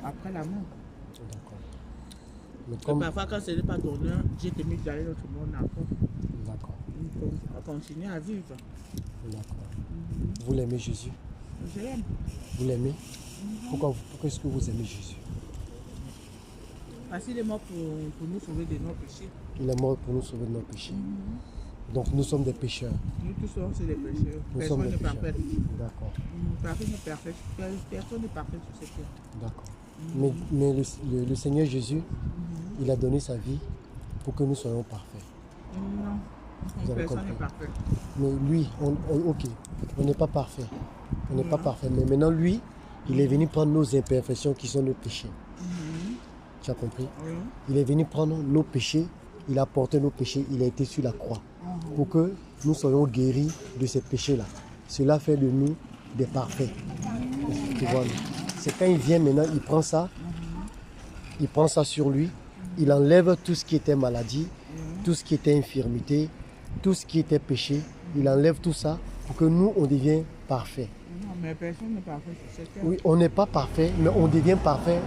après la mort. D'accord. Mais Et parfois, quand ce n'est pas ton heure, j'ai tenu d'aller dans ce monde encore. D'accord. On continue à vivre. D'accord. Vous l'aimez Jésus? Je l'aime. Vous l'aimez? Pourquoi est-ce que vous aimez Jésus? Parce qu'il est mort pour nous sauver de nos péchés. Il est mort pour nous sauver de nos péchés. Donc nous sommes des pécheurs. Nous tous sommes des pécheurs. Personne n'est parfait. D'accord. Personne n'est parfait. Personne n'est parfait sur cette terre. D'accord. Mais le Seigneur Jésus, il a donné sa vie pour que nous soyons parfaits. Non, personne n'est parfait. Mais lui, ok, on n'est pas parfait. On n'est pas parfait. Mais maintenant, lui, il est venu prendre nos imperfections qui sont nos péchés. Tu as compris? Il est venu prendre nos péchés, il a porté nos péchés, il a été sur la croix. Pour que nous soyons guéris de ces péchés-là. Cela fait de nous des parfaits. Tu vois, c'est quand il vient maintenant, il prend ça sur lui, il enlève tout ce qui était maladie, tout ce qui était infirmité, tout ce qui était péché, il enlève tout ça pour que nous, on devienne parfaits. Non, mais personne n'est parfait sur cette terre. Oui, on n'est pas parfait, mais on devient parfait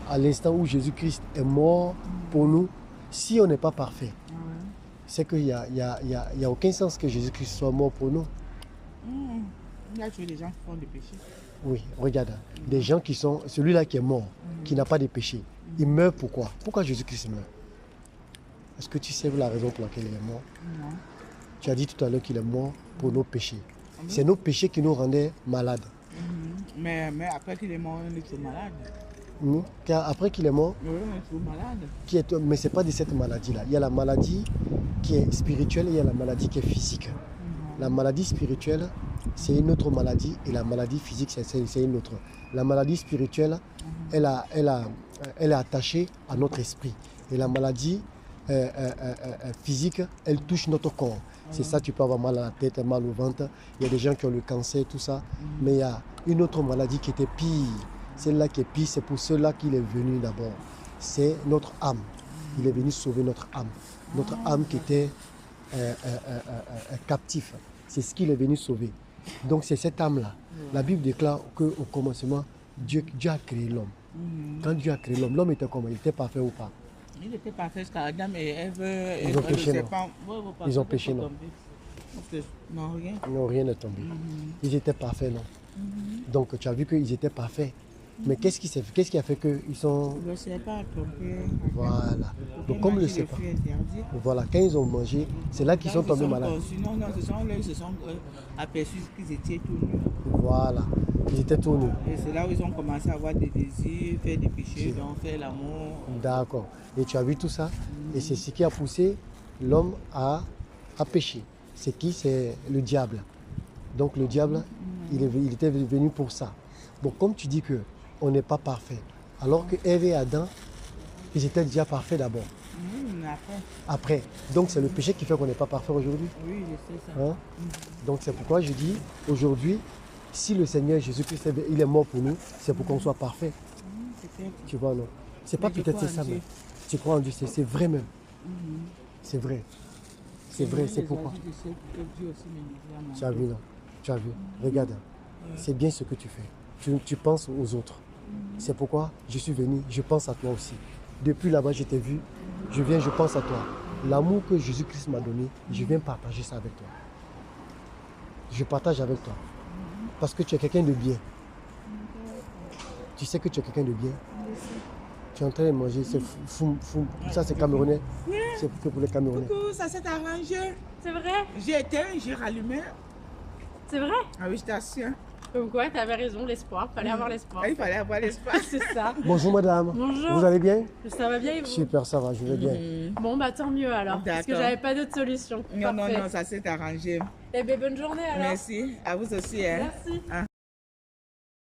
à l'instant où Jésus-Christ est mort pour nous. Si on n'est pas parfait, c'est qu'il n'y a aucun sens que Jésus-Christ soit mort pour nous. Il y a toujours des gens qui font des péchés. Oui, regarde, des gens qui sont, celui-là qui est mort, qui n'a pas de péché, il meurt pourquoi? Pourquoi Jésus-Christ meurt? Est-ce que tu sais la raison pour laquelle il est mort? Non. Tu as dit tout à l'heure qu'il est mort pour nos péchés. C'est nos péchés qui nous rendaient malades. Mais après qu'il est mort, on est toujours malade. Car après qu'il est mort, Oui, on est toujours malade. Mais ce n'est pas de cette maladie-là. Il y a la maladie qui est spirituelle et il y a la maladie qui est physique. La maladie spirituelle, c'est une autre maladie et la maladie physique, c'est une autre. La maladie spirituelle, elle est attachée à notre esprit. Et la maladie physique, elle touche notre corps. C'est ça, tu peux avoir mal à la tête, mal au ventre. Il y a des gens qui ont le cancer, tout ça. Mais il y a une autre maladie qui était pire. Celle-là qui est pire, c'est pour cela qu'il est venu d'abord. C'est notre âme. Il est venu sauver notre âme. Notre âme qui était captive. C'est ce qu'il est venu sauver. Donc c'est cette âme-là. La Bible déclare qu'au commencement, Dieu a créé l'homme. Quand Dieu a créé l'homme, l'homme était comment? Il était parfait ou pas? Il était parfait jusqu'à Adam et Ève. Ils ont péché, non? Ils ont péché, non? Non, rien. Non, rien n'est tombé. Ils étaient parfaits, non? Donc tu as vu qu'ils étaient parfaits. Mais qu'est-ce qui a fait qu'ils sont... Le serpent a tombé. Voilà. Donc comme le serpent. Voilà, quand ils ont mangé, c'est là qu'ils sont tombés malades. Non, ils se sont aperçus qu'ils étaient tout nus. Voilà, ils étaient tout nus. Et c'est là où ils ont commencé à avoir des désirs, faire des péchés, donc faire l'amour. D'accord. Et tu as vu tout ça? Et c'est ce qui a poussé l'homme à pécher. C'est qui? C'est le diable. Donc le diable, il était venu pour ça. Bon, comme tu dis qu'on n'est pas parfait, alors que Ève et Adam, ils étaient déjà parfaits d'abord. Après. Donc c'est le péché qui fait qu'on n'est pas parfait aujourd'hui. Oui, je sais ça. Donc c'est pourquoi je dis aujourd'hui, si le Seigneur Jésus-Christ il est mort pour nous, c'est pour qu'on soit parfait. Tu vois, non? C'est pas peut-être c'est ça, mais tu crois en Dieu, c'est vrai même. C'est vrai. C'est vrai, c'est pourquoi. Tu as vu, non? Tu as vu. Regarde, c'est bien ce que tu fais. Tu penses aux autres. C'est pourquoi je suis venu, je pense à toi aussi. Depuis là-bas, je t'ai vu, je viens, je pense à toi. L'amour que Jésus-Christ m'a donné, je viens partager ça avec toi. Je partage avec toi. Parce que tu es quelqu'un de bien. Tu sais que tu es quelqu'un de bien. Tu es en train de manger, c'est fou. Ça, c'est camerounais. C'est que pour les Camerounais. Coucou, ça s'est arrangé. C'est vrai? J'ai éteint, j'ai rallumé. C'est vrai? Ah oui, je t'assure. Comme quoi, tu avais raison, l'espoir. Fallait avoir l'espoir. Il fallait avoir l'espoir. C'est ça. Bonjour madame. Bonjour. Vous allez bien? Ça va bien et vous? Super, ça va, je vais bien. Bon, bah tant mieux alors. Parce que j'avais pas d'autre solution. Non, ça s'est arrangé. Eh bien, bonne journée alors. Merci. À vous aussi. Hein. Merci.